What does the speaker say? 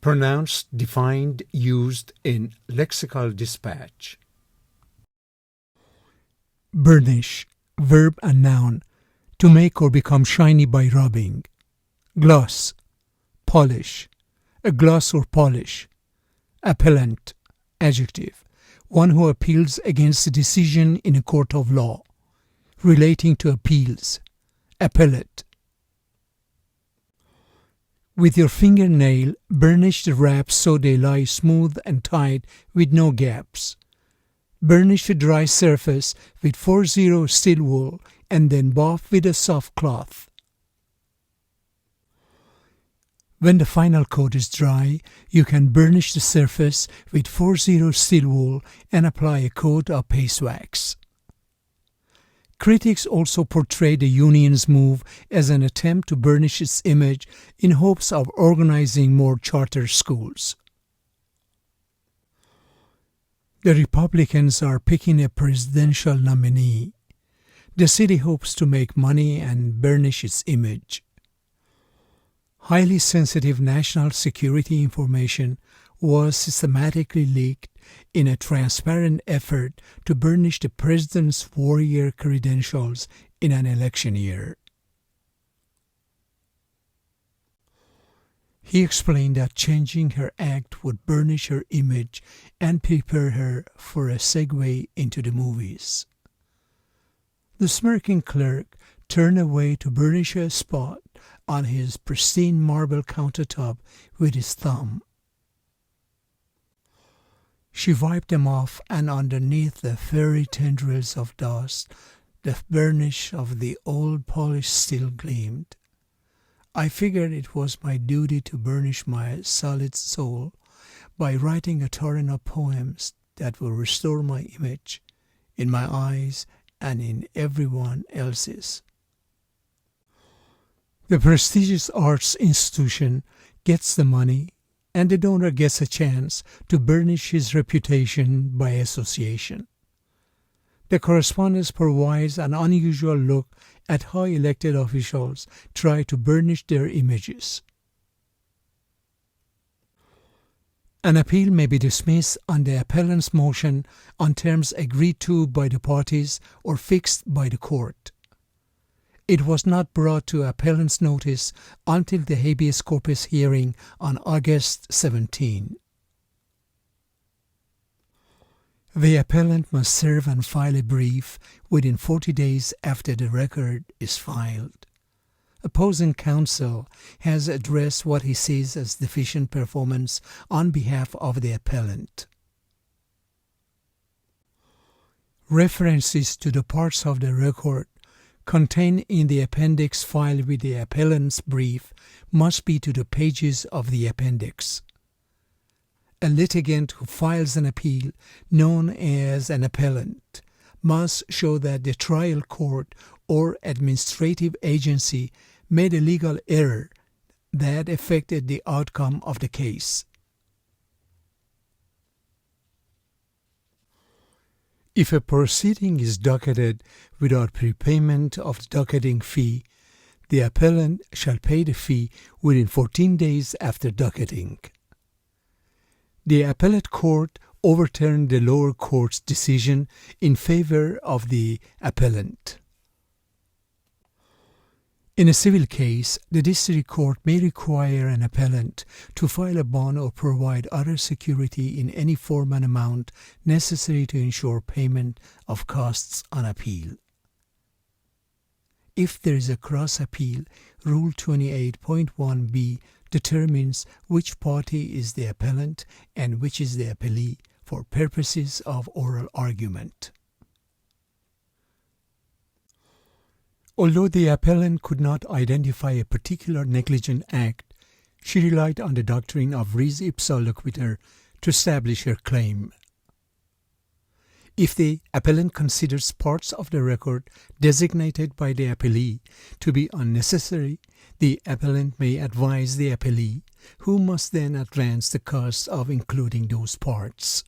Pronounced, defined, used in lexical dispatch. Burnish, verb and noun, to make or become shiny by rubbing. Gloss, polish, a gloss or polish. Appellant, adjective, one who appeals against a decision in a court of law. Relating to appeals. Appellate. With your fingernail, burnish the wraps so they lie smooth and tight with no gaps. Burnish a dry surface with 40 steel wool and then buff with a soft cloth. When the final coat is dry, you can burnish the surface with 40 steel wool and apply a coat of paste wax. Critics also portray the union's move as an attempt to burnish its image in hopes of organizing more charter schools. The Republicans are picking a presidential nominee. The city hopes to make money and burnish its image. Highly sensitive national security information was systematically leaked in a transparent effort to burnish the president's warrior credentials in an election year. He explained that changing her act would burnish her image and prepare her for a segue into the movies. The smirking clerk turned away to burnish a spot on his pristine marble countertop with his thumb. She wiped them off, and underneath the fairy tendrils of dust, the burnish of the old polish still gleamed. I figured it was my duty to burnish my solid soul by writing a torrent of poems that will restore my image in my eyes and in everyone else's. The prestigious arts institution gets the money, and the donor gets a chance to burnish his reputation by association. The correspondence provides an unusual look at how elected officials try to burnish their images. An appeal may be dismissed on the appellant's motion on terms agreed to by the parties or fixed by the court. It was not brought to appellant's notice until the habeas corpus hearing on August 17. The appellant must serve and file a brief within 40 days after the record is filed. Opposing counsel has addressed what he sees as deficient performance on behalf of the appellant. References to the parts of the record contained in the appendix filed with the appellant's brief must be to the pages of the appendix. A litigant who files an appeal known as an appellant must show that the trial court or administrative agency made a legal error that affected the outcome of the case. If a proceeding is docketed without prepayment of the docketing fee, the appellant shall pay the fee within 14 days after docketing. The appellate court overturned the lower court's decision in favor of the appellant. In a civil case, the district court may require an appellant to file a bond or provide other security in any form and amount necessary to ensure payment of costs on appeal. If there is a cross appeal, Rule 28.1b determines which party is the appellant and which is the appellee for purposes of oral argument. Although the appellant could not identify a particular negligent act, she relied on the doctrine of res ipsa loquitur to establish her claim. If the appellant considers parts of the record designated by the appellee to be unnecessary, the appellant may advise the appellee, who must then advance the cost of including those parts.